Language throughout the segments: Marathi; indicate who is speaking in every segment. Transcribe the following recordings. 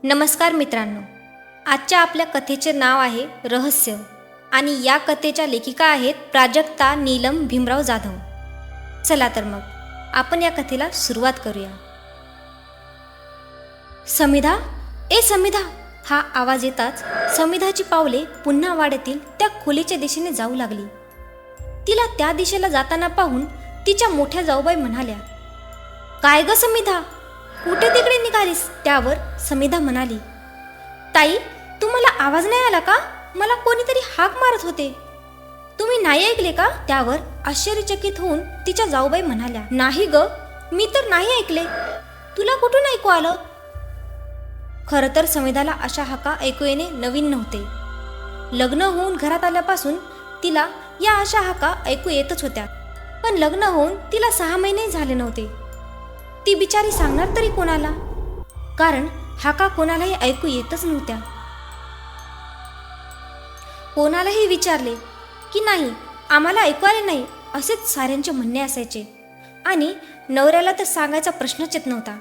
Speaker 1: नमस्कार मित्रांनो, आजच्या आपल्या कथेचे नाव आहे रहस्य आणि या कथेच्या लेखिका आहेत प्राजक्ता नीलम भीमराव जाधव. चला तर मग आपण या कथेला सुरुवात करूया. समिधा, ए समिधा, हा आवाज येताच समिधाची पावले पुन्हा वाड्यातील त्या खोलीच्या दिशेने जाऊ लागली. तिला त्या दिशेला जाताना पाहून तिच्या मोठ्या जाऊबाई म्हणाल्या, काय ग समिधा, कुठे तिकडे निघालीस? त्यावर समिधा म्हणाली, ताई, तुम्हाला आवाज नाही आला का? मला कोणीतरी हाक मारत होते. तुम्ही नाही ऐकले का? त्यावर आश्चर्यचकित होऊन तिच्या जाऊबाई म्हणाल्या, नाही ग, मी तर नाही ऐकले. तुला कुठून ऐकू आलं? खरं तर समिधाला अशा हाका ऐकू येणे नवीन नव्हते. लग्न होऊन घरात आल्यापासून तिला या अशा हाका ऐकू येतच होत्या, पण लग्न होऊन तिला 6 महिने झाले नव्हते. ती बिचारी सांगणार तरी कोणाला? कारण हाका कोणालाही ऐकू येतच नव्हत्या. कोणालाही विचारले की नाही, आम्हाला ऐकू आले नाही, असेच साऱ्यांचे म्हणणे असायचे. आणि नवऱ्याला तर सांगायचा प्रश्नच येत नव्हता.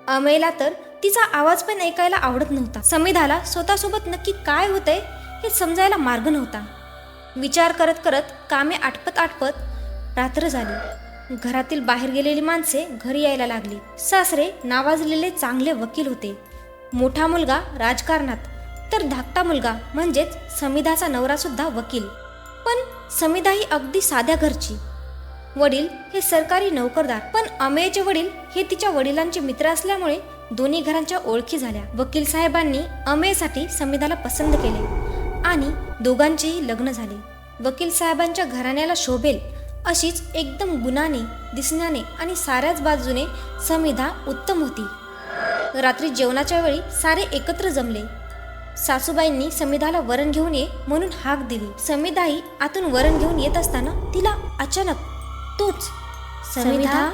Speaker 1: अमेला तर तिचा आवाज पण ऐकायला आवडत नव्हता. समिधाला स्वतःसोबत नक्की काय होतंय हे समजायला मार्ग नव्हता. विचार करत करत कामे आटपत रात्र झाली. घरातील बाहेर गेलेली माणसे घरी यायला लागली. सासरे नावाजलेले चांगले वकील होते. मोठा मुलगा राजकारणात, तर धाकटा मुलगा म्हणजेच समिधाचा नवरा सुद्धा वकील. पण समिधा ही अगदी साध्या घरची. वडील हे सरकारी नोकरदार, पण अमेयचे वडील हे तिच्या वडिलांचे मित्र असल्यामुळे दोन्ही घरांच्या ओळखी झाल्या. वकील साहेबांनी अमेयसाठी समिधाला पसंत केले आणि दोघांचेही लग्न झाले. वकील साहेबांच्या घराण्याला शोभेल अशीच एकदम गुणाने, दिसण्याने आणि साऱ्याच बाजूने समिधा उत्तम होती. रात्री जेवणाच्या वेळी सारे एकत्र जमले. सासूबाईंनी समिधाला वरण घेऊन ये म्हणून हाक दिली. समिधाही आतून वरण घेऊन येत असताना तिला अचानक तोच समिधा,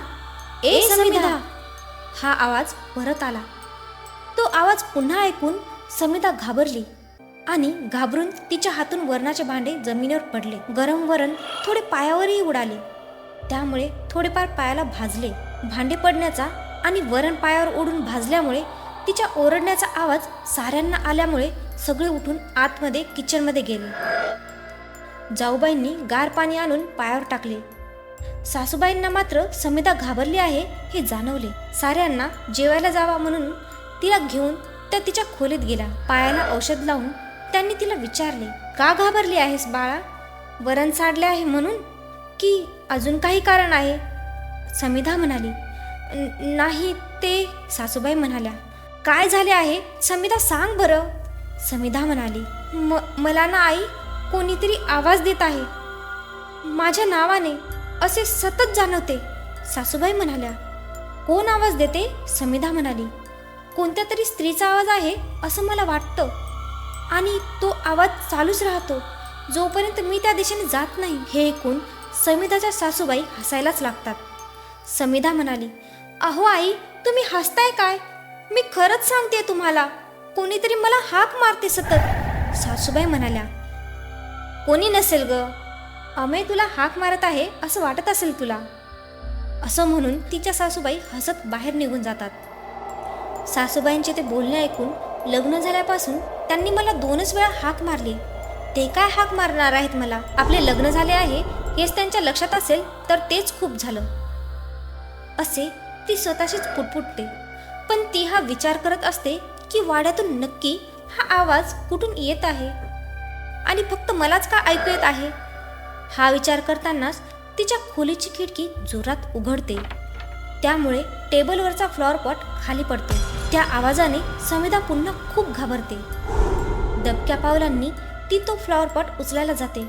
Speaker 1: ए समिधा, हा आवाज परत आला. तो आवाज पुन्हा ऐकून समिधा घाबरली आणि घाबरून तिच्या हातून वरणाचे भांडे जमिनीवर पडले. गरम वरण थोडे पायावरही उडाले, त्यामुळे थोडेफार पायाला भाजले. भांडे पडण्याचा आणि वरण पायावर ओढून भाजल्यामुळे तिच्या ओरडण्याचा आवाज साऱ्यांना आल्यामुळे सगळे उठून आतमध्ये किचनमध्ये गेले. जाऊबाईंनी गार पाणी आणून पायावर टाकले. सासूबाईंना मात्र समिधा घाबरली आहे हे जाणवले. साऱ्यांना जेवायला जावा म्हणून तिला घेऊन त्या तिच्या खोलीत गेल्या. पायाला औषध लावून त्यांनी तिला विचारले, का घाबरली आहेस बाळा? वरण साडले आहे म्हणून की अजून काही कारण आहे? समिधा म्हणाली, नाही ते. सासूबाई म्हणाल्या, काय झाले आहे समिधा, सांग बरं. समिधा म्हणाली, मला ना आई, कोणीतरी आवाज देत आहे माझ्या नावाने, असे सतत जाणवते. सासूबाई म्हणाल्या, कोण आवाज देते? समिधा म्हणाली, कोणत्या तरी स्त्रीचा आवाज आहे असं मला वाटतं आणि तो आवाज चालूच राहतो जोपर्यंत मी त्या दिशेने जात नाही. हे ऐकून समिधाच्या सासूबाई हसायलाच लागतात. समिधा म्हणाली, अहो आई, तुम्ही हसताय काय? मी खरंच सांगते तुम्हाला, कोणीतरी मला हाक मारते सतत. सासूबाई म्हणाल्या, कोणी नसेल ग, अमेय तुला हाक मारत आहे असं वाटत असेल तुला. असं म्हणून तिच्या सासूबाई हसत बाहेर निघून जातात. सासूबाईंचे ते बोलणे ऐकून लग्न झाल्यापासून त्यांनी मला 2च वेळा हाक मारली. ते काय हाक मारणार आहेत मला? आपले लग्न झाले आहे हेच त्यांच्या लक्षात असेल तर तेच खूप झालं, असे ती स्वतःशीच पुटपुटते. पण ती हा विचार करत असते की वाड्यातून नक्की हा आवाज कुठून येत आहे आणि फक्त मलाच का ऐकू येत आहे? हा विचार करतानाच तिच्या खोलीची खिडकी जोरात उघडते. त्यामुळे टेबलवरचा फ्लॉवर पॉट खाली पडतो. त्या आवाजाने समिधा पुन्हा खूप घाबरते. दबक्या पावलांनी ती तो फ्लॉवर पॉट उचलायला जाते,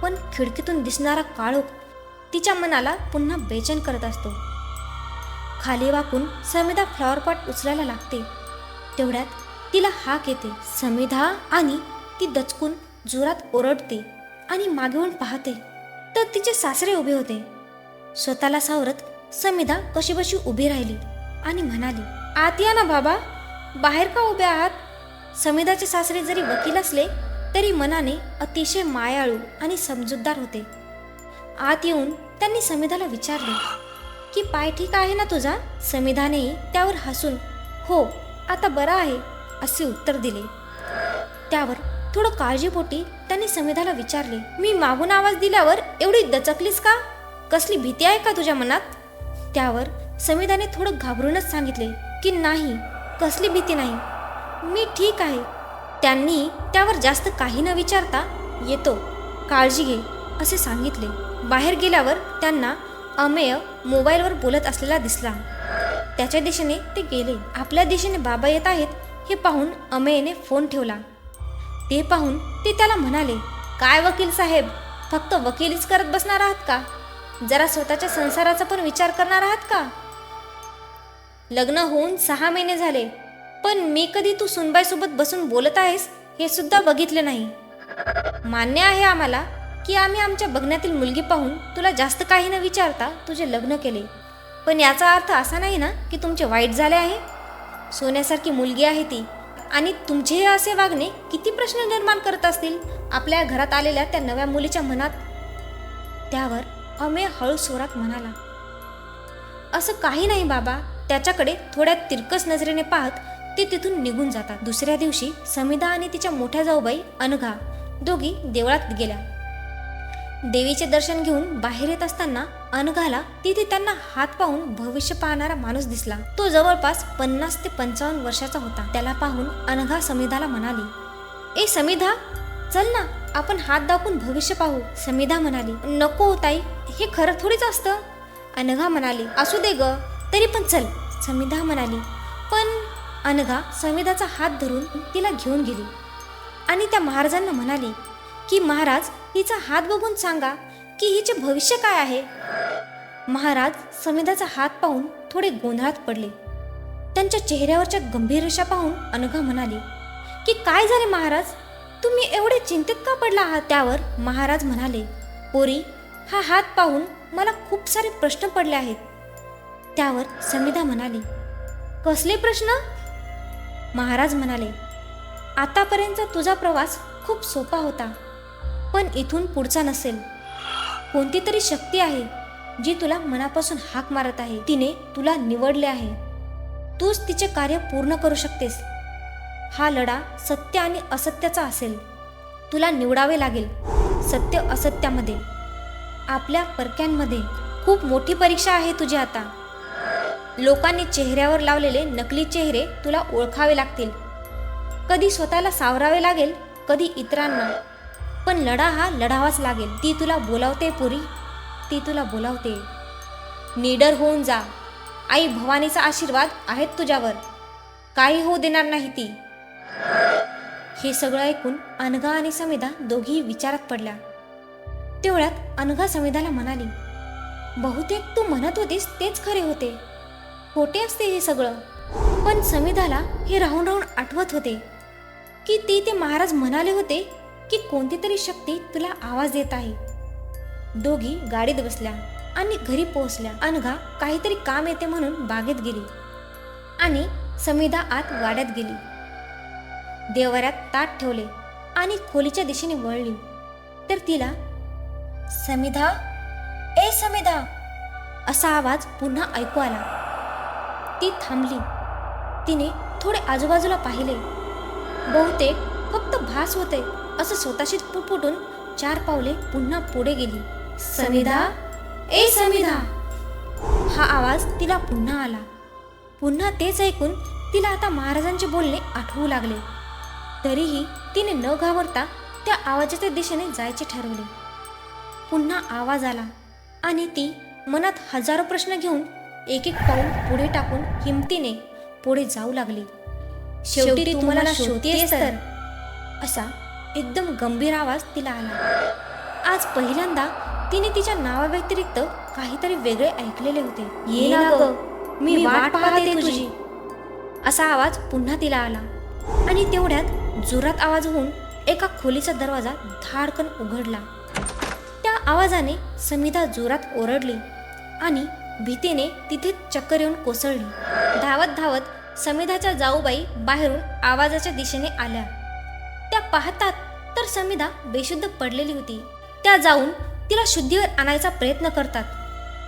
Speaker 1: पण खिडकीतून दिसणारा काळोख तिच्या मनाला पुन्हा बेचैन करत असतो. खाली वाकून समिधा फ्लॉवर पॉट उचलायला लागते. तेवढ्यात तिला हाक येते, समिधा, आणि ती दचकून जोरात ओरडते आणि मागे वळून पाहते तर तिचे सासरे उभे होते. स्वतःला सावरत समिधा कशीबशी उभी राहिली आणि म्हणाली, आत या ना बाबा, बाहेर का उभे आहात? समिधाचे सासरे जरी वकील असले तरी मनाने अतिशय मायाळू आणि समजूतदार होते. आत येऊन त्यांनी समिधाला विचारले की पाय ठीक आहे ना तुझा? समिधानेही त्यावर हसून हो आता बरा आहे असे उत्तर दिले. त्यावर थोडं काळजीपोटी त्यांनी समिधाला विचारले, मी मागून आवाज दिल्यावर एवढी दचकलीस का? कसली भीती आहे का तुझ्या मनात? त्यावर समिधाने थोडं घाबरूनच सांगितले की नाही, कसली भीती नाही, मी ठीक आहे. त्यांनी त्यावर जास्त काही न विचारता येतो, काळजी घे असे सांगितले. बाहेर गेल्यावर त्यांना अमेय मोबाईलवर बोलत असलेला दिसला. त्याच्या दिशेने ते गेले. आपल्या दिशेने बाबा येत आहेत हे पाहून अमेयने फोन ठेवला. ते पाहून ते त्याला म्हणाले, काय वकील साहेब, फक्त वकिलीच करत बसणार आहात का? जरा स्वतःच्या संसाराचा पण विचार करणार आहात का? लग्न होऊन 6 महिने झाले, पण मी कधी तू सुनबाईसोबत बसून बोलत आहेस हे सुद्धा बघितले नाही. मान्य आहे आम्हाला की आम्ही आमच्या बघण्यातील मुलगी पाहून तुला जास्त काही न विचारता तुझे लग्न केले, पण याचा अर्थ असा नाही ना की तुमचे वाईट झाले आहे. सोन्यासारखी मुलगी आहे ती, आणि तुमचे हे असे वागणे किती प्रश्न निर्माण करत असतील आपल्या घरात आलेल्या त्या नव्या मुलीच्या मनात. त्यावर अमेय हळू स्वरात म्हणाला, असं काही नाही बाबा. त्याच्याकडे थोड्या तिरकस नजरेने पाहत ते तिथून निघून जातात. दुसऱ्या दिवशी समिधा आणि तिच्या मोठ्या जाऊबाई अनघा दोघी देवळात गेल्या. देवीचे दर्शन घेऊन बाहेर येत असताना अनघाला तिथे त्यांना हात पाहून भविष्य पाहणारा माणूस दिसला. तो जवळपास 50 ते 55 वर्षाचा होता. त्याला पाहून अनघा समिधाला म्हणाली, ए समिधा, चल ना आपण हात दाखवून भविष्य पाहू. समिधा म्हणाली, नको ताई, हे खरं थोडीच असतं. अनघा म्हणाली, असू दे ग, तरी पण चल. समिधा म्हणाली, पण अनघा समिधाचा हात धरून तिला घेऊन गेली आणि त्या महाराजांना म्हणाली की महाराज, हिचा हात बघून सांगा की हिचे भविष्य काय आहे. महाराज समिधाचा हात पाहून थोडे गोंधळात पडले. त्यांच्या चेहऱ्यावरच्या गंभीर रेषा पाहून अनघा म्हणाली की काय झाले महाराज, तुम्ही एवढे चिंतित का पडला आहात. त्यावर महाराज म्हणाले, पोरी, हा हात पाहून मला खूप सारे प्रश्न पडले आहेत. त्यावर समिधा म्हणाली, कसले प्रश्न? महाराज म्हणाले, आतापर्यंत तुझा प्रवास खूप सोपा होता, पण इथून पुढचा नसेल. कोणती तरी शक्ती आहे जी तुला मनापासून हाक मारत आहे. तिने तुला निवडले आहे. तूच तिचे कार्य पूर्ण करू शकतेस. हा लढा सत्य आणि असत्याचा असेल. तुला निवडावे लागेल सत्य असत्यामध्ये. आपल्या परक्यांमध्ये खूप मोठी परीक्षा आहे तुझी आता. लोकांनी चेहऱ्यावर लावलेले नकली चेहरे तुला ओळखावे लागतील. कधी स्वतःला सावरावे लागेल, कधी इतरांना, पण लढा हा लढावाच लागेल. ती तुला बोलावते पुरी, ती तुला बोलावते. निडर होऊन जा. आई भवानीचा आशीर्वाद आहेत तुझ्यावर, काही होऊ देणार नाही ती. हे सगळं ऐकून अनघा आणि समिधा दोघीही विचारात पडल्या. तेवढ्यात अनघा समिधाला म्हणाली, बहुतेक तू म्हणत होतीस तेच खरे होते. खोटे असते हे सगळं. पण समिधाला हे राहून राहून आठवत होते की ते महाराज म्हणाले होते की कोणती तरी शक्ती तुला आवाज देत आहे. दोघी गाडीत बसल्या आणि घरी पोहोचल्या. अनघा काहीतरी काम येते म्हणून बागेत गेली आणि समिधा आत वाड्यात गेली. देवाऱ्यात ताट ठेवले आणि खोलीच्या दिशेने वळली तर तिला समिधा, ए समिधा असा आवाज पुन्हा ऐकू आला. ती थांबली. तिने थोडे आजूबाजूला पाहिले. बहुतेक फक्त भास होते असं स्वतःशीच पुटपुटून 4 पावले पुन्हा पुढे गेली. समिधा, ए समिधा हा आवाज तिला पुन्हा आला. पुन्हा तेच ऐकून तिला आता महाराजांचे बोलणे आठवू लागले. तरीही तिने न घाबरता त्या आवाजाच्या दिशेने जायचे ठरवले. पुन्हा आवाज आला आणि ती मनात हजारो प्रश्न घेऊन एक एक पाऊल पुढे टाकून हिमतीने पुढे जाऊ लागली. शेवटी तू मला शोधतेस तर, असा एकदम गंभीर आवाज तिला आला. आज पहिल्यांदा तिने तिच्या नावाव्यतिरिक्त काहीतरी वेगळे ऐकलेले होते. ये ना ग, मी वाट पाहते तुझी असा आवाज पुन्हा तिला आला. आणि तेवढ्यात जोरात आवाज होऊन एका खोलीचा दरवाजा धाडकन उघडला. त्या आवाजाने समिधा जोरात ओरडली आणि भीतीने तिथे चक्कर येऊन कोसळली. धावत धावत समिधाच्या जाऊबाई बाहेरून आवाजाच्या दिशेने आल्या. त्या पाहतात तर समिधा बेशुद्ध पडलेली होती. त्या जाऊन तिला शुद्धीवर आणायचा प्रयत्न करतात,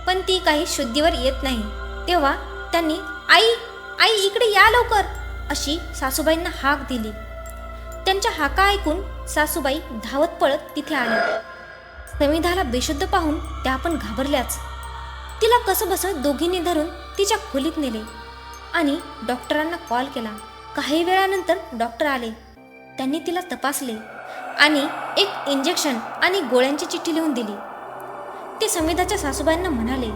Speaker 1: पण ती काही शुद्धीवर येत नाही. तेव्हा त्यांनी आई आई इकडे या लवकर अशी सासूबाईंना हाक दिली. त्यांच्या हाका ऐकून सासूबाई धावत पळत तिथे आल्या. समिधाला बेशुद्ध पाहून त्या पण घाबरल्याच. तिला कसंबसं दोघींनी धरून तिच्या खोलीत नेले आणि डॉक्टरांना कॉल केला. काही वेळानंतर डॉक्टर आले. त्यांनी तिला तपासले आणि एक इंजेक्शन आणि गोळ्यांची चिठ्ठी लिहून दिली. ते समिधाच्या सासूबाईंना म्हणाले,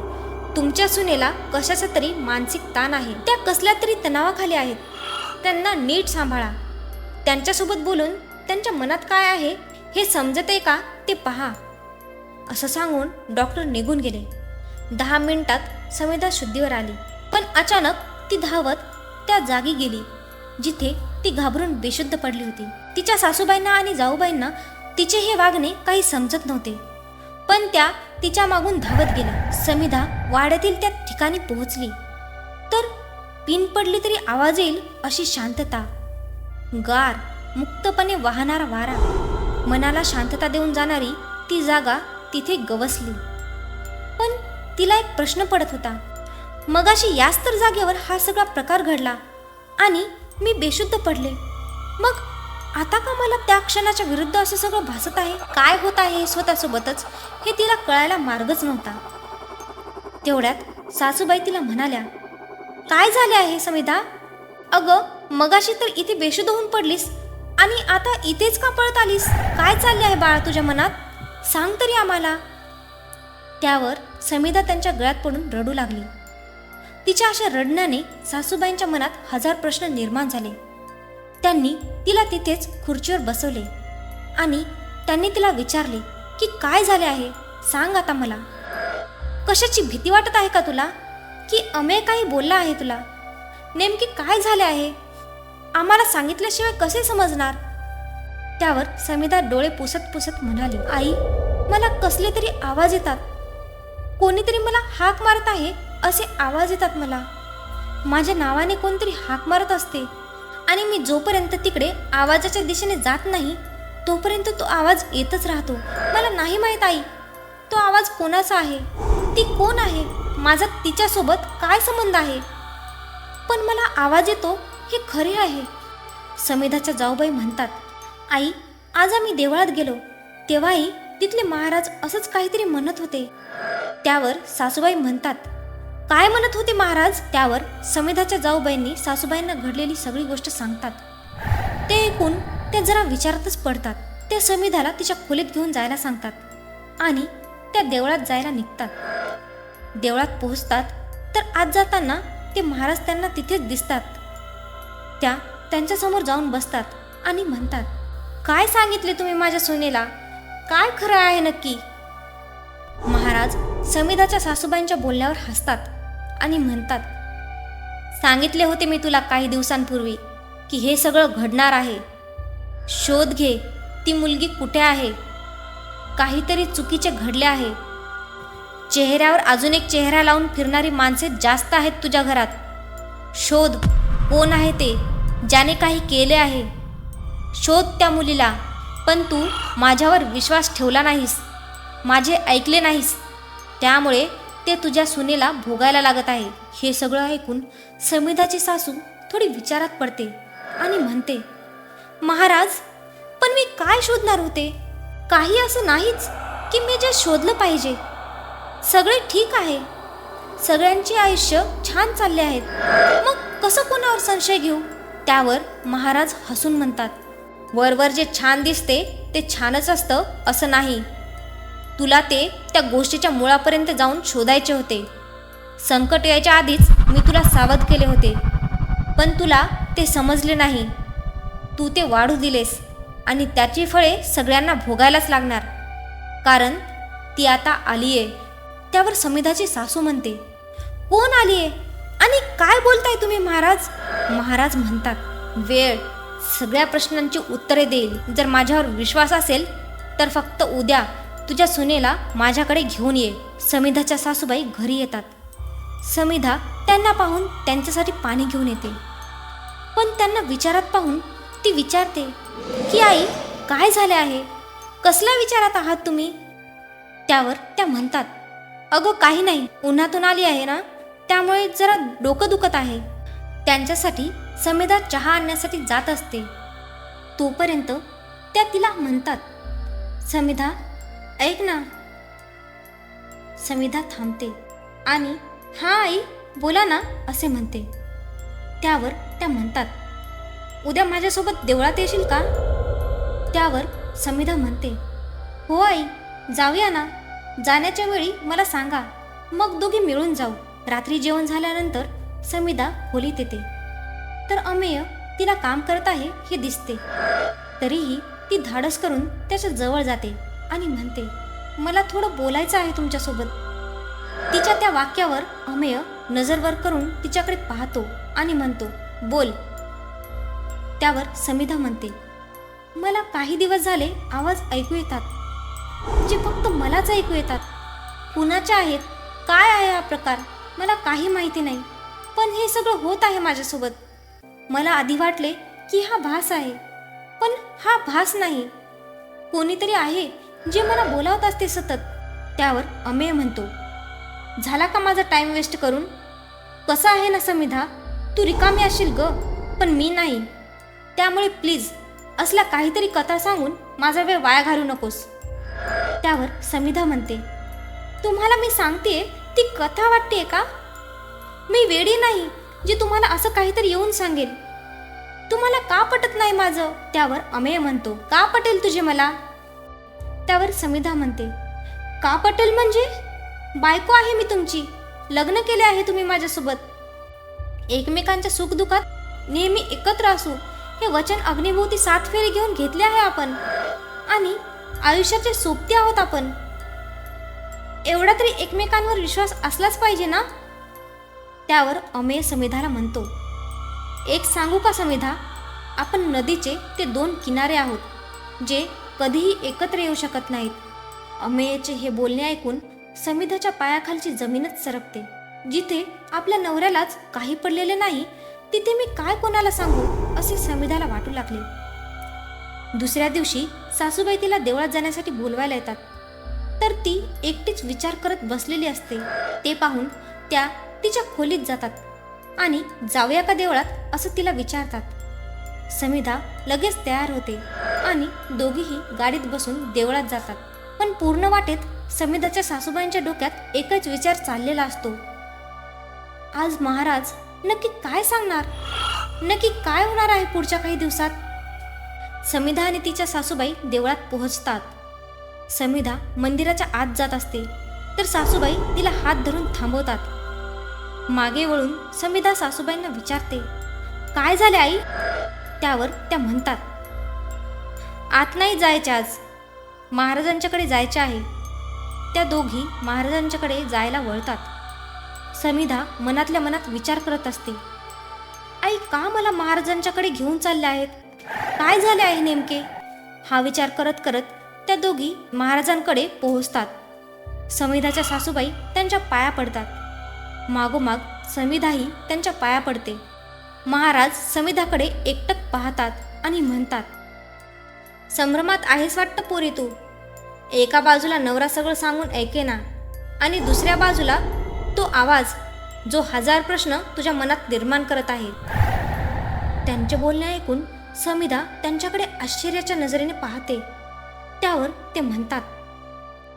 Speaker 1: तुमच्या सुनेला कशाचा तरी मानसिक ताण आहे. त्या कसल्या तरी तणावाखाली आहेत. त्यांना नीट सांभाळा. त्यांच्यासोबत बोलून त्यांच्या मनात काय आहे हे समजते का ते पहा, असं सांगून डॉक्टर निघून गेले. 10 मिनिटात समिधा शुद्धीवर आली. पण अचानक ती धावत त्या जागी गेली जिथे ती घाबरून बेशुद्ध पडली होती. तिच्या सासूबाईंना आणि जाऊबाईंना तिचे हे वागणे काही समजत नव्हते, पण त्या तिच्या मागून धावत गेल्या. समिधा वाड्यातील त्या ठिकाणी पोहोचली तर पिन पडली तरी आवाज येईल अशी शांतता, गार मुक्तपणे वाहणारा वारा, मनाला शांतता देऊन जाणारी ती जागा तिथे गवसली. पण तिला एक प्रश्न पडत होता. मगाशी याच तर जागेवर हा सगळा प्रकार घडला आणि मी बेशुद्ध पडले. मग आता का मला त्या क्षणाच्या विरुद्ध असं सगळं भासत आहे? काय होत आहे स्वतःसोबतच हे तिला कळायला मार्गच नव्हता. तेवढ्यात सासूबाई तिला म्हणाल्या, काय झाले आहे समिधा? अगं, मगाशी तर इथे बेशुद्ध होऊन पडलीस आणि आता इथेच का पळत आलीस? काय चालले आहे बाळा तुझ्या मनात? सांग तरी आम्हाला. त्यावर समिधा त्यांच्या गळ्यात पडून रडू लागली. तिच्या अशा रडण्याने सासूबाईंच्या मनात हजार प्रश्न निर्माण झाले. त्यांनी तिला तिथेच खुर्चीवर बसवले आणि त्यांनी तिला विचारले की काय झाले आहे, सांग आता मला. कशाची भीती वाटत आहे का तुला? की अमेय काही बोलला आहे तुला? नेमकी काय झाले आहे? आम्हाला सांगितल्याशिवाय कसे समजणार? त्यावर समिधा डोळे पुसत पुसत म्हणाली, आई, मला कसले तरी आवाज येतात. कोणीतरी मला हाक मारत आहे असे आवाज येतात. मला माझ्या नावाने कोणतरी हाक मारत असते आणि मी जोपर्यंत तिकडे आवाजाच्या दिशेने जात नाही तोपर्यंत तो आवाज येतच राहतो. मला नाही माहीत आई, तो आवाज कोणाचा आहे? ती कोण आहे? माझा तिच्यासोबत काय संबंध आहे? पण मला आवाज येतो हे खरे आहे. समिधाच्या जाऊबाई म्हणतात, आई, आज आम्ही देवळात गेलो तेव्हाही तिथले महाराज असंच काहीतरी म्हणत होते. त्यावर सासूबाई म्हणतात, काय म्हणत होते महाराज? त्यावर समिधाच्या जाऊबाईंनी सासूबाईंना घडलेली सगळी गोष्ट सांगतात. ते ऐकून त्या जरा विचारातच पडतात. त्या समिधाला तिच्या खोलीत घेऊन जायला सांगतात आणि त्या देवळात जायला निघतात. देवळात पोहोचतात तर आत जाताना ते महाराज त्यांना तिथेच दिसतात. त्या त्यांच्यासमोर जाऊन बसतात आणि म्हणतात, काय सांगितले तुम्ही माझ्या सुनेला? काय खरं आहे नक्की? महाराज समिधाच्या सासूबाईंच्या बोलण्यावर हसतात आणि म्हणतात, सांगितले होते मी तुला काही दिवसांपूर्वी की हे सगळं घडणार आहे. शोध घे, ती मुलगी कुठे आहे? काहीतरी चुकीचे घडले आहे. चेहऱ्यावर अजून एक चेहरा लावून फिरणारी माणसे जास्त आहेत तुझ्या घरात. शोध, कोण आहे ते, ज्याने काही केले आहे. शोध त्या मुलीला. पण तू माझ्यावर विश्वास ठेवला नाहीस, माझे ऐकले नाहीस, त्यामुळे ते तुझ्या सुनेला भोगायला लागत आहे. हे सगळं ऐकून समिधाची सासू थोडी विचारात पडते आणि म्हणते, महाराज, पण मी काय शोधणार होते? काही असं नाहीच की मी जे शोधलं पाहिजे. सगळे ठीक आहे, सगळ्यांचे आयुष्य छान चालले आहेत. मग कसं कोणावर संशय घेऊ? त्यावर महाराज हसून म्हणतात, वरवर जे छान दिसते ते छानच असतं असं नाही. तुला ते त्या गोष्टीच्या मुळापर्यंत जाऊन शोधायचे होते. संकट यायच्या आधीच मी तुला सावध केले होते, पण तुला ते समजले नाही. तू ते वाढू दिलेस आणि त्याची फळे सगळ्यांना भोगायलाच लागणार, कारण ती आता आलीये. त्यावर समिधाची सासू म्हणते, कोण आलीये आणि काय बोलताय तुम्ही महाराज? महाराज म्हणतात, वेळ सगळ्या प्रश्नांची उत्तरे देईल. जर माझ्यावर विश्वास असेल तर फक्त उद्या तुझ्या सुनेला माझ्याकडे घेऊन ये. समिधाच्या सासूबाई घरी येतात. समिधा त्यांना पाहून त्यांच्यासाठी पाणी घेऊन येते, पण त्यांना विचारात पाहून ती विचारते की आई, काय झाले आहे? कसल्या विचारात आहात तुम्ही? त्यावर त्या म्हणतात, अगं काही नाही, उन्हातून आली आहे ना, त्यामुळे जरा डोकं दुखत आहे. त्यांच्यासाठी समिधा चहा आणण्यासाठी जात असते. तोपर्यंत त्या तिला म्हणतात, समिधा ऐक ना. समिधा थांबते आणि हां आई बोला ना असे म्हणते. त्यावर त्या म्हणतात, उद्या माझ्यासोबत देवळात येशील का? त्यावर समिधा म्हणते, हो आई जाऊया ना. जाण्याच्या वेळी मला सांगा, मग दोघी मिळून जाऊ. रात्री जेवण झाल्यानंतर समिधा खोलीत येते तर अमेय तिला काम करत आहे हे दिसते. तरीही ती धाडस करून त्याच्या जवळ जाते आणि म्हणते, मला थोडं बोलायचं आहे तुमच्यासोबत. तिच्या त्या वाक्यावर अमेय नजर वर करून तिच्याकडे पाहतो आणि म्हणतो, बोल. त्यावर समिधा म्हणते, मला काही दिवस झाले आवाज ऐकू येतात जे फक्त मलाच ऐकू येतात. कुणाचे आहेत, काय आहे हा प्रकार मला काही माहिती नाही, पण हे सगळं होत आहे माझ्यासोबत. मला आधी वाटले की हा भास आहे, पण हा भास नाही. कोणीतरी आहे जे मला बोलावत असते सतत. त्यावर अमेय म्हणतो, झाला का माझा टाइम वेस्ट करून? कसं आहे ना समिधा, तू रिकामी असशील ग, पण मी नाही. त्यामुळे प्लीज असल्या काहीतरी कथा सांगून माझा वेळ वाया घालू नकोस. त्यावर समिधा म्हणते, तुम्हाला मी सांगते ती कथा वाटते का? मी वेडी नाही जे तुम्हाला असं काहीतरी येऊन सांगेल. तुम्हाला का पटत नाही माझं? त्यावर अमेय म्हणतो, का पटेल तुझे मला? त्यावर समिधा म्हणते, का पटेल म्हणजे? बायको आहे मी तुमची, लग्न केले आहे तुम्ही माझ्यासोबत. एकमेकांच्या सुखदुःखात नेहमी एकत्र असू हे वचन अग्निभोवती 7 फेरे घेऊन घेतले आहे आपण, आणि आयुष्याचे सोबती आहोत आपण. एवढा तरी एकमेकांवर विश्वास असलाच पाहिजे ना? त्यावर अमेय समिधाला म्हणतो, एक सांगू का समिधा, आपण नदीचे ते 2 किनारे आहोत जे कधीही एकत्र येऊ शकत नाहीत. अमेयचे हे बोलणे ऐकून समिधाच्या पायाखालची जमीनच सरकते. जिथे आपल्या नवऱ्यालाच काही पडलेले नाही तिथे मी काय कोणाला सांगू असे समिधाला वाटू लागले. दुसऱ्या दिवशी सासूबाई तिला देवळात जाण्यासाठी बोलवायला येतात, तर ती एकटीच विचार करत बसलेली असते. ते पाहून त्या तिच्या खोलीत जातात आणि जाऊया का देवळात असं तिला विचारतात. समिधा लगेच तयार होते आणि दोघीही गाडीत बसून देवळात जातात. पण पूर्ण वाटेत समिधाच्या सासूबाईंच्या डोक्यात एकच विचार चाललेला असतो, आज महाराज नक्की काय सांगणार, नक्की काय होणार आहे पुढच्या काही दिवसात. समिधा आणि तिच्या सासूबाई देवळात पोहोचतात. समिधा मंदिराच्या आत जात असते तर सासूबाई तिला हात धरून थांबवतात. मागे वळून समिधा सासूबाईंना विचारते, काय झाले आई? त्यावर त्या म्हणतात, आत नाही जायचे, आज महाराजांच्याकडे जायचे आहे. त्या दोघी महाराजांच्याकडे जायला वळतात. समिधा मनातल्या मनात विचार करत असते, आई का मला महाराजांच्याकडे घेऊन चालले आहेत, काय झाले आहे नेमके? हा विचार करत करत त्या दोघी महाराजांकडे पोहोचतात. समिधाच्या सासूबाई त्यांच्या पाया पडतात. मागोमाग समिधाही त्यांच्या पाया पडते. महाराज समिधाकडे एकटक पाहतात आणि म्हणतात, संभ्रमात आहेस वाटतं पोरी तू. एका बाजूला नवरा सगळं सांगून ऐकेना आणि दुसऱ्या बाजूला तो आवाज जो 1000 प्रश्न तुझ्या मनात निर्माण करत आहे. त्यांचे बोलणे ऐकून समिधा त्यांच्याकडे आश्चर्याच्या नजरेने पाहते. त्यावर ते म्हणतात,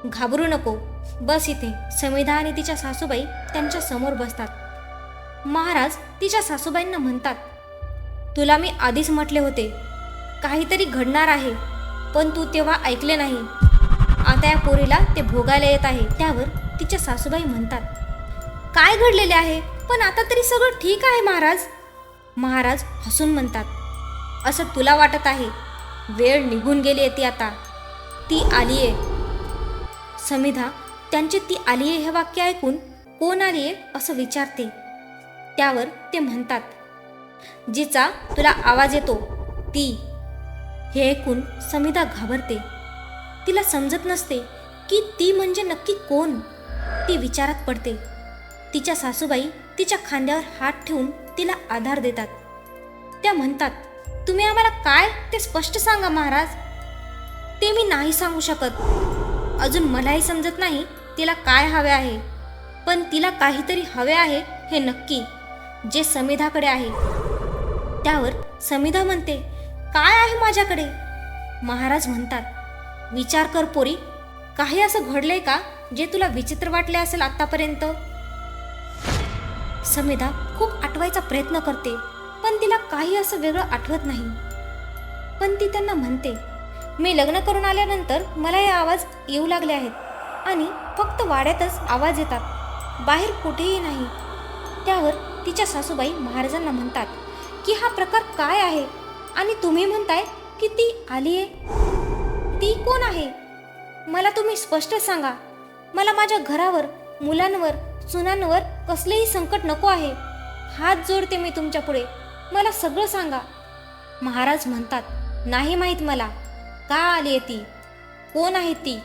Speaker 1: घाबरू नको, बस इथे. समिधा आणि तिच्या सासूबाई त्यांच्या समोर बसतात. महाराज तिच्या सासूबाईंना म्हणतात, तुला मी आधीच म्हटले होते काहीतरी घडणार आहे, पण तू तेव्हा ऐकले नाही. आता या पोरीला ते भोगायला येत आहे. त्यावर तिच्या सासूबाई म्हणतात, काय घडलेले आहे, पण आता तरी सगळं ठीक आहे महाराज. महाराज हसून म्हणतात, असं तुला वाटत आहे, वेळ निघून गेली आहे ती, आता ती आलीये. समिधा त्यांचे ती आलीये हे वाक्य ऐकून कोण आलीये असं विचारते. त्यावर ते म्हणतात, जिचा तुला आवाज येतो ती. हे ऐकून समिधा घाबरते. तिला समजत नसते की ती म्हणजे नक्की कोण. ती विचारात पडते. तिच्या सासूबाई तिच्या खांद्यावर हात ठेवून तिला आधार देतात. त्या म्हणतात, तुम्ही आम्हाला काय ते स्पष्ट सांगा महाराज. ते मी नाही सांगू शकत. अजून मलाही समजत नाही तिला काय हवे आहे, पण तिला काहीतरी हवे आहे हे नक्की, जे समिधाकडे आहे. त्यावर समिधा म्हणते, काय आहे माझ्याकडे? महाराज म्हणतात, विचार कर पोरी, काही असं घडलंय का जे तुला विचित्र वाटले असेल आतापर्यंत? समिधा खूप आठवायचा प्रयत्न करते, पण तिला काही असं वेगळं आठवत नाही. पण ती त्यांना म्हणते, मी लग्न करून आल्यानंतर मला हे आवाज येऊ लागले आहेत आणि फक्त वाड्यातच आवाज येतात, बाहेर कुठेही नाही. त्यावर तिच्या सासूबाई महाराजांना म्हणतात की हा प्रकार काय आहे आणि तुम्ही म्हणताय की ती आली आहे. ती कोण आहे? मला तुम्ही स्पष्ट सांगा. मला माझ्या घरावर, मुलांवर, सुनांवर कसलेही संकट नको आहे. हात जोडते मी तुमच्या पुढे, मला सगळं सांगा. महाराज म्हणतात, नाही माहीत मला. का आली आहे ती? कोण आहे ती?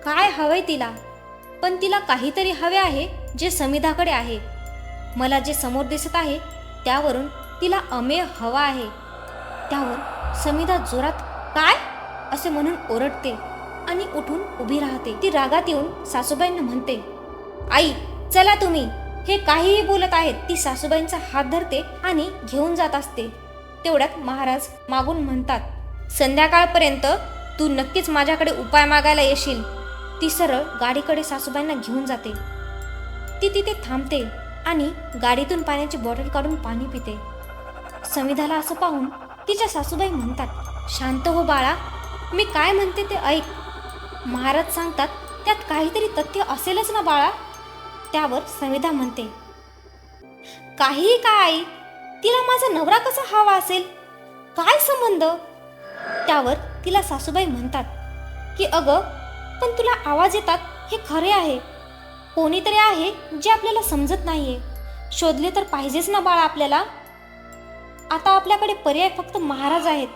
Speaker 1: काय हवंय तिला? पण तिला काहीतरी हवे आहे जे समिधाकडे आहे. मला जे समोर दिसत आहे त्यावरून तिला अमेय हवा आहे. त्यावर समिधा जोरात काय असे म्हणून ओरडते आणि उठून उभी राहते. ती रागात येऊन सासूबाईंना म्हणते, आई चला तुम्ही, हे काहीही बोलत आहेत. ती सासूबाईंचा हात धरते आणि घेऊन जात असते. तेवढ्यात महाराज मागून म्हणतात, संध्याकाळपर्यंत तू नक्कीच माझ्याकडे उपाय मागायला येशील. ती सरळ गाडीकडे सासूबाईंना घेऊन जाते. ती तिथे थांबते आणि गाडीतून पाण्याची बॉटल काढून पाणी पिते. समिधाला असं पाहून तिच्या सासूबाई म्हणतात, शांत हो बाळा, मी काय म्हणते ते ऐक. महाराज सांगतात त्यात काहीतरी तथ्य असेलच ना बाळा. त्यावर समिधा म्हणते, काहीही काय आई, तिला माझा नवरा कसा हवा असेल? काय संबंध? त्यावर तिला सासूबाई म्हणतात की अगं, पण तुला आवाज येतात हे खरे आहे. कोणीतरी आहे जे आपल्याला समजत नाहीये. शोधले तर पाहिजेच ना बाळा आपल्याला. आता आपल्याकडे पर्याय फक्त महाराज आहेत.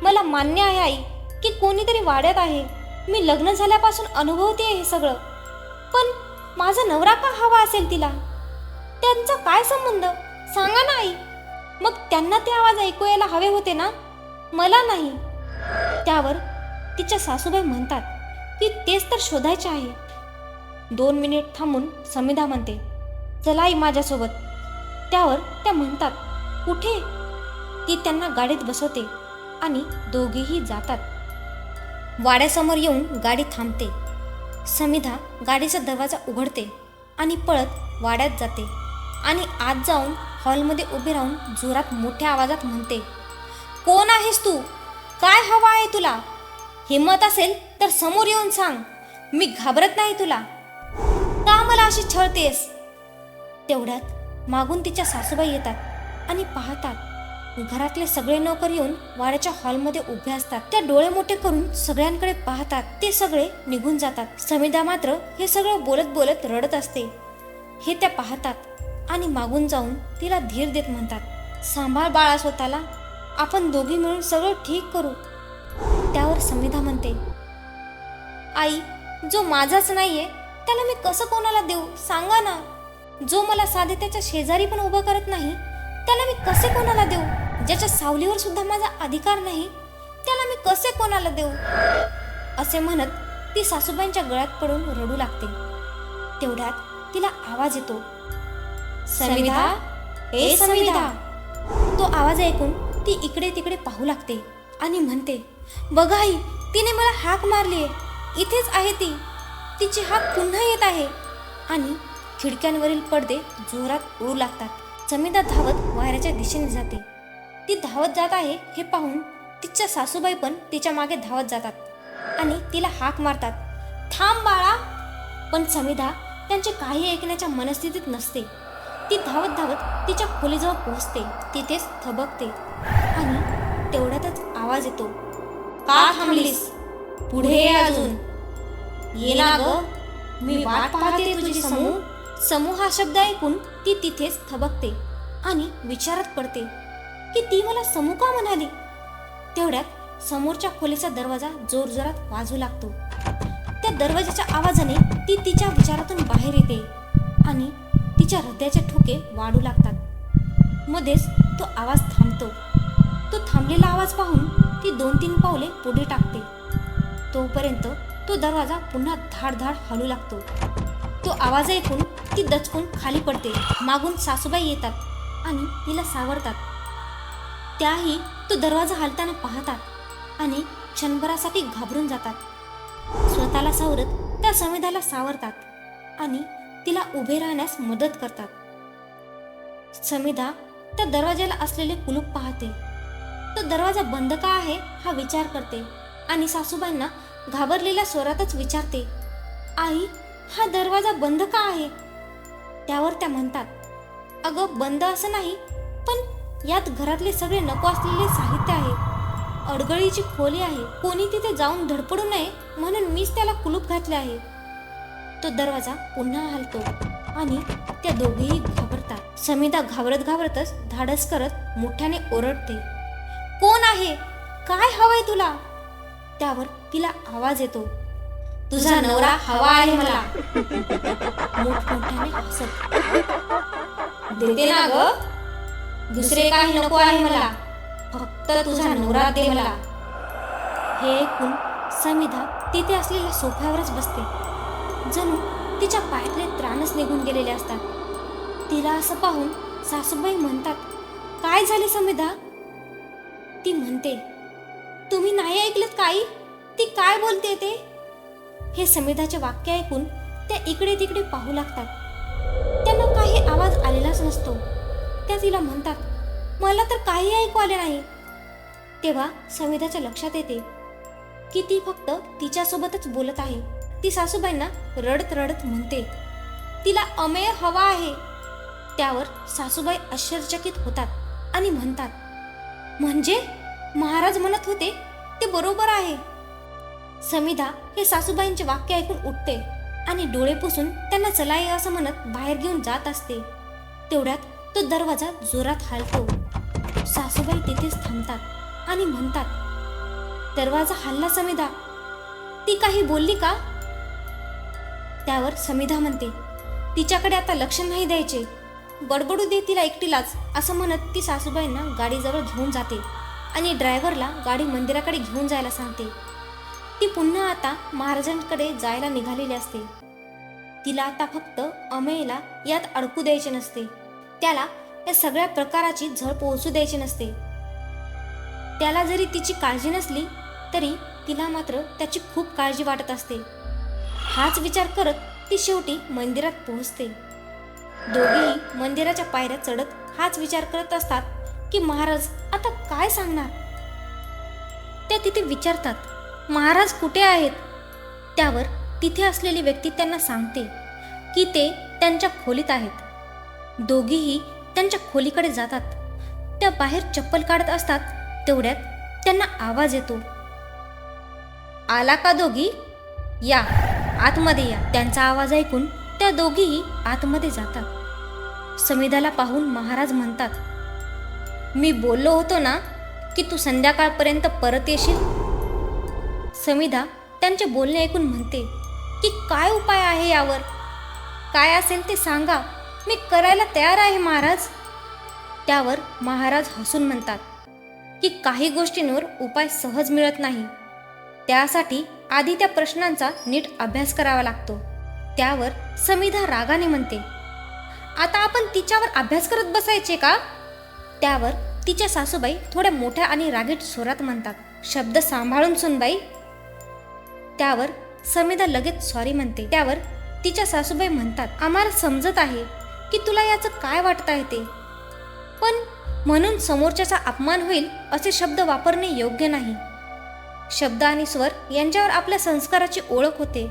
Speaker 1: मला मान्य आहे आई की कोणीतरी वाड्यात आहे. मी लग्न झाल्यापासून अनुभवते हे सगळं. पण माझा नवरा का हवा असेल तिला? त्यांचा काय संबंध? सांगा ना आई. मग त्यांना ते आवाज ऐकू यायला हवे होते ना, मला नाही. त्यावर तिच्या सासूबाई म्हणतात की तेच तर शोधायचे आहे. 2 मिनिट थांबून समिधा म्हणते, चला आई माझ्यासोबत. त्यावर त्या म्हणतात, कुठे? ती त्यांना गाडीत बसवते आणि दोघेही जातात. वाड्यासमोर येऊन गाडी थांबते. समिधा गाडीचा दरवाजा उघडते आणि पळत वाड्यात जाते आणि आत जाऊन हॉलमध्ये उभी राहून जोरात मोठ्या आवाजात म्हणते, कोण आहेस तू? काय हवा आहे तुला? हिम्मत असेल तर समोर येऊन सांग. मी घाबरत नाही तुला. का मला अशी छळतेस? तेवढ्यात मागून तिच्या सासूबाई येतात आणि पाहतात घरातले सगळे नोकर येऊन वाड्याच्या हॉलमध्ये उभे असतात. त्या डोळे मोठे करून सगळ्यांकडे पाहतात. ते सगळे निघून जातात. समिधा मात्र हे सगळं बोलत बोलत रडत असते. हे त्या पाहतात आणि मागून जाऊन तिला धीर देत म्हणतात, सांभाळ बाळा स्वतःला, आपण दोघी मिळून सगळं ठीक करू. त्यावर समिधा म्हणते, आई, जो माझाच नाहीये त्याला मी कसं कोणाला देऊ सांगा ना. जो मला साधे त्याच्या शेजारी पण उभं करत नाही त्याला मी कसे कोणाला देऊ? ज्याच्या सावलीवर सुद्धा माझा अधिकार नाही त्याला मी कसे कोणाला देऊ? असे म्हणत ती सासूबाईंच्या गळ्यात पडून रडू लागते. तेवढ्यात तिला आवाज येतो, समिधा, ए समिधा. तो आवाज ऐकून ती इकडे तिकडे पाहू लागते आणि म्हणते, बघा आई, तिने मला हाक मारली आहे. इथेच आहे ती. तिची हाक पुन्हा येत आहे. आणि खिडक्यांवरील पडदे जोरात उडू लागतात. समिधा धावत वाऱ्याच्या दिशेने जाते. ती धावत जात आहे हे पाहून तिच्या सासूबाई पण तिच्या मागे धावत जातात आणि तिला हाक मारतात, थांब बाळा. पण समिधा त्यांचे काही ऐकण्याच्या मनस्थितीत नसते. ती धावत धावत तिच्या खोलीजवळ पोहोचते. तिथेच थबकते आणि तेवढ्यातच आवाज येतो, का थांबलीस? पुढे ये अजून. ये ना ग, मी वाट पाहते तुझी समू. समू हा शब्द ऐकून ती तिथेच थबकते आणि विचारात पडते की ती मला समू का म्हणाली. तेवढ्यात समोरच्या खोलीचा दरवाजा जोरजोरात वाजू लागतो. त्या दरवाजाच्या आवाजाने ती तिच्या विचारातून बाहेर येते आणि तिच्या हृदयाचे ठोके वाढू लागतात. मध्येच तो आवाज थांबतो. तो थांबलेला आवाज पाहून ती 2-3 पावले पुढे टाकते. तोपर्यंत तो दरवाजा पुन्हा धाडधाड हलू लागतो. तो आवाज ऐकून ती दचकून खाली पडते. मागून सासूबाई येतात आणि तिला सावरतात. त्याही तो दरवाजा हलताना पाहतात आणि क्षणभरासाठी घाबरून जातात. स्वतःला सावरत त्या समिधाला सावरतात आणि तिला उभे राहण्यास मदत करतात. समिधा त्या दरवाजाला असलेले कुलूप पाहते. तो दरवाजा बंद का आहे हा विचार करते आणि सासूबाईंना घाबरलेल्या स्वरातच विचारते, आई, हा दरवाजा बंद का आहे? त्यावर त्या म्हणतात, अगं, बंद असं नाही, पण यात घरातले सगळे नको असलेले साहित्य आहे. अडगळीची खोली आहे. कोणी तिथे जाऊन धडपडू नये म्हणून मीच त्याला कुलूप घातले आहे. तो दरवाजा पुन्हा हलतो आणि त्या दोघेही घाबरतात. समिधा घाबरत घाबरतच धाडस करत मोठ्याने ओरडते, कोण आहे? काय हवंय तुला? त्यावर तिला आवाज येतो, तुझा नवरा हवा आहे मला. मोठमोठ्याने हसत, देते ना ग, दुसरे काही नको आहे मला, फक्त तुझा नवरा दे मला. हे ऐकून समिधा तिथे असलेल्या सोफ्यावरच बसते. जणू तिच्या पायातले त्राणच निघून गेलेले असतात. तिला असं पाहून सासूबाई म्हणतात, काय झाले समिधा? ती म्हणते, तुम्ही नाही ऐकलत काही? ती काय बोलते ते? हे समिधाचे वाक्य ऐकून त्या इकडे तिकडे पाहू लागतात. त्यांना काही आवाज आलेलाच नसतो. त्या तिला म्हणतात, मला तर काही ऐकू आले नाही. तेव्हा समिधाच्या लक्षात येते की ती फक्त तिच्यासोबतच बोलत आहे. ती सासूबाईंना रडत रडत म्हणते, तिला अमेय हवा आहे. त्यावर सासूबाई आश्चर्यचकित होतात आणि म्हणतात, म्हणजे महाराज म्हणत होते ते बरोबर आहे. समिधा हे सासूबाईंचे वाक्य ऐकून उठते आणि डोळे पुसून त्यांना चलाय असं म्हणत बाहेर घेऊन जात असते. तेवढ्यात तो दरवाजा जोरात हालतो. सासूबाई तिथेच थांबतात आणि म्हणतात, दरवाजा हलला समिधा, ती काही बोलली का? त्यावर समिधा म्हणते, तिच्याकडे आता लक्ष नाही द्यायचे, बडबडू दे तिला एकटीलाच, असं म्हणत ती सासूबाईंना गाडीजवळ घेऊन जाते आणि ड्रायव्हरला गाडी मंदिराकडे घेऊन जायला सांगते. ती पुन्हा आता महाराजांकडे जायला निघालेली असते. तिला आता फक्त अमेयला यात अडकू द्यायचे नसते. त्याला या सगळ्या प्रकाराची झळ पोहोचू द्यायची नसते. त्याला जरी तिची काळजी नसली तरी तिला मात्र त्याची खूप काळजी वाटत असते. हाच विचार करत ती शेवटी मंदिरात पोहोचते. दोघेही मंदिराच्या पायऱ्या चढत हाच विचार करत असतात की महाराज आता काय सांगणार. त्या तिथे विचारतात, महाराज कुठे आहेत? त्यावर तिथे असलेली व्यक्ती त्यांना सांगते की ते त्यांच्या खोलीत आहेत. दोघीही त्यांच्या खोलीकडे जातात. त्या बाहेर चप्पल काढत असतात. तेवढ्यात त्यांना आवाज येतो, आला का दोघी? या आतमध्ये या. त्यांचा आवाज ऐकून त्या दोघीही आतमध्ये जातात. समिधाला पाहून महाराज म्हणतात, मी बोललो होतो ना की तू संध्याकाळपर्यंत परत येशील. समिधा त्यांचे बोलणे ऐकून म्हणते की काय उपाय आहे यावर? काय असेल ते सांगा, मी करायला तयार आहे महाराज. त्यावर महाराज हसून म्हणतात की काही गोष्टींवर उपाय सहज मिळत नाही. त्यासाठी आधी त्या प्रश्नांचा नीट अभ्यास करावा लागतो. त्यावर समिधा रागाने म्हणते, आता आपण तिच्यावर अभ्यास करत बसायचे का? त्यावर तिच्या सासूबाई थोड्या मोठ्या आणि रागीट स्वरात म्हणतात, शब्द सांभाळून सुनबाई. त्यावर समिधा लगेच सॉरी म्हणते. त्यावर तिच्या सासूबाई म्हणतात, आम्हाला समजत आहे की तुला याचं काय वाटत आहे ते, पण म्हणून समोरच्याचा अपमान होईल असे शब्द वापरणे योग्य नाही. शब्द आणि स्वर यांच्यावर आपल्या संस्काराची ओळख होते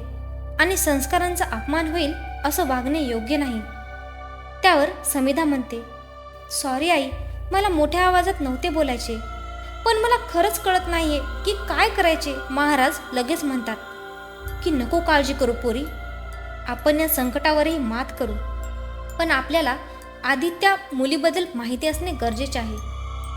Speaker 1: आणि संस्कारांचा अपमान होईल असं वागणे योग्य नाही. त्यावर समिधा म्हणते, सॉरी आई, मला मोठ्या आवाजात नव्हते बोलायचे, पण मला खरंच कळत नाहीये की काय करायचे. महाराज लगेच म्हणतात की नको काळजी करू पोरी, आपण या संकटावरही मात करू, पण आपल्याला आधी त्या मुलीबद्दल माहिती असणे गरजेचे आहे.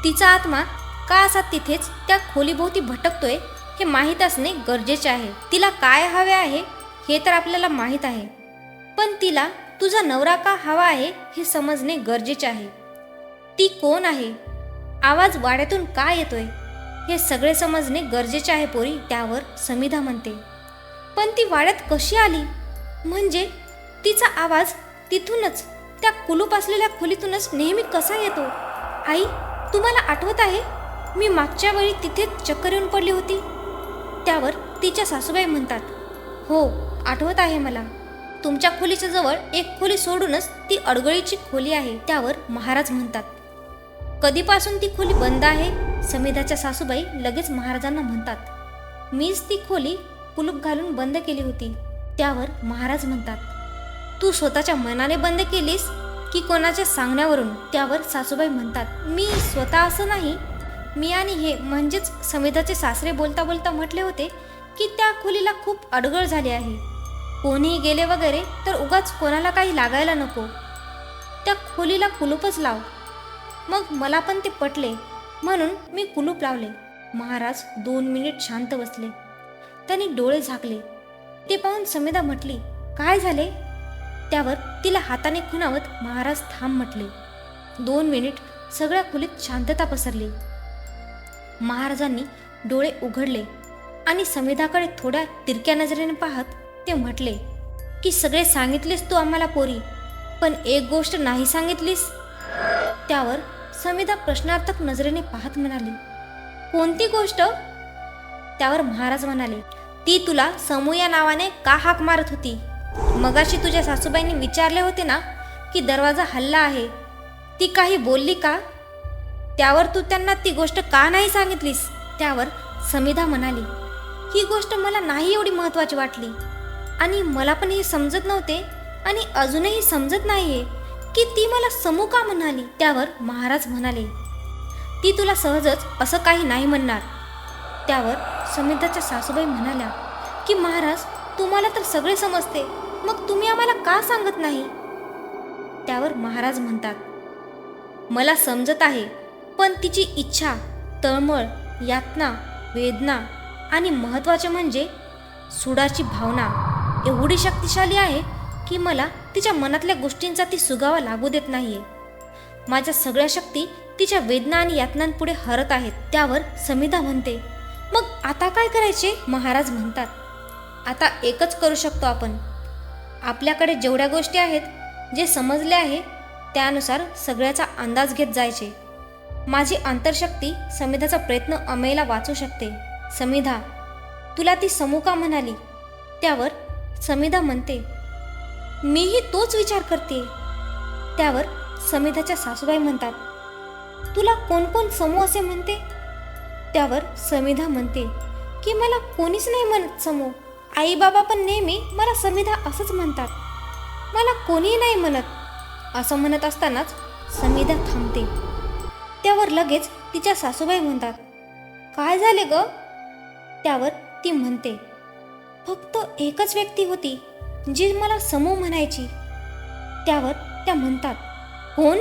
Speaker 1: तिचा आत्मा का असा तिथेच त्या खोलीभोवती भटकतोय हे माहीत असणे गरजेचे आहे. तिला काय हवे आहे हे तर आपल्याला माहीत आहे, पण तिला तुझा नवरा का हवा आहे हे समजणे गरजेचे आहे. ती कोण आहे, आवाज वाड्यातून का येतोय हे सगळे समजणे गरजेचे आहे पोरी. त्यावर समिधा म्हणते, पण ती वाड्यात कशी आली? म्हणजे तिचा आवाज तिथूनच, त्या कुलूप असलेल्या खोलीतूनच नेहमी कसा येतो? आई, तुम्हाला आठवत आहे मी मागच्या वेळी तिथेच चक्कर येऊन पडली होती? त्यावर तिच्या सासूबाई म्हणतात, हो आठवत आहे मला. तुमच्या खोलीच्या जवळ एक खोली सोडूनच ती अडगळीची खोली आहे. त्यावर महाराज म्हणतात, कधीपासून ती खोली बंद आहे? समिधाच्या सासूबाई लगेच महाराजांना म्हणतात, मीच ती खोली कुलूप घालून बंद केली होती. त्यावर महाराज म्हणतात, तू स्वतःच्या मनाने बंद केलीस की कोणाच्या सांगण्यावरून? त्यावर सासूबाई म्हणतात, मी स्वतः असं नाही, मी आणि हे म्हणजेच समिधाचे सासरे बोलता बोलता म्हटले होते की त्या खोलीला खूप अडगळ झाली आहे. कोणीही गेले वगैरे तर उगाच कोणाला काही लागायला नको, त्या खोलीला कुलूपच लाव. मग मला पण ते पटले म्हणून मी कुलूप लावले. महाराज 2 मिनिट शांत बसले. त्यांनी डोळे झाकले. ते पाहून समिधा म्हटली, काय झाले? त्यावर तिला हाताने खुणावत महाराज थांब म्हटले. 2 मिनिट सगळ्या खोलीत शांतता पसरली. महाराजांनी डोळे उघडले आणि समिधाकडे थोड्या तिरक्या नजरेने पाहत ते म्हटले की सगळे सांगितलेस तू आम्हाला पोरी, पण एक गोष्ट नाही सांगितलीस. त्यावर समिधा प्रश्नार्थक नजरेने पाहत म्हणाली, कोणती गोष्ट? त्यावर महाराज म्हणाले, ती तुला समू या नावाने का हाक मारत होती? मगाशी तुझ्या सासूबाईंनी विचारले होते ना की दरवाजा हल्ला आहे, ती काही बोलली का? त्यावर तू त्यांना ती गोष्ट का नाही सांगितलीस? त्यावर समिधा म्हणाली, ही गोष्ट मला नाही एवढी महत्त्वाची वाटली आणि मला पण हे समजत नव्हते आणि अजूनही समजत नाहीये की ती मला समू का म्हणाली. त्यावर महाराज म्हणाले, ती तुला सहजच असं काही नाही म्हणणार. त्यावर समिधाच्या सासूबाई म्हणाल्या की महाराज तुम्हाला तर सगळे समजते, मग तुम्ही आम्हाला का सांगत नाही? त्यावर महाराज म्हणतात, मला समजत आहे, पण तिची इच्छा, तळमळ, यातना, वेदना आणि महत्त्वाचे म्हणजे सुडाची भावना एवढी शक्तिशाली आहे की मला तिच्या मनातल्या गोष्टींचा ती सुगावा लागू देत नाहीये. माझ्या सगळ्या शक्ती तिच्या वेदना आणि यातनांपुढे हरत आहेत. त्यावर समिधा म्हणते, मग आता काय करायचे? महाराज म्हणतात, आता एकच करू शकतो आपण. आपल्याकडे जेवढ्या गोष्टी आहेत, जे समजले आहे त्यानुसार सगळ्याचा अंदाज घेत जायचे. माझी अंतरशक्ती समिधाचा प्रयत्न अमेयला वाचू शकते. समिधा, तुला ती समू का म्हणाली? त्यावर समिधा म्हणते, मीही तोच विचार करते. त्यावर समिधाच्या सासूबाई म्हणतात, तुला कोण कोण समू असे म्हणते? त्यावर समिधा म्हणते की मला कोणीच नाही म्हणत समू. आई बाबा पण नेहमी मला समिधा असंच म्हणतात, मला कोणीही नाही म्हणत. असं म्हणत असतानाच समिधा थांबते. त्यावर लगेच तिच्या सासूबाई म्हणतात, काय झाले ग? त्यावर ती म्हणते, फक्त एकच व्यक्ती होती जी मला समू म्हणायची. त्यावर त्या म्हणतात, कोण?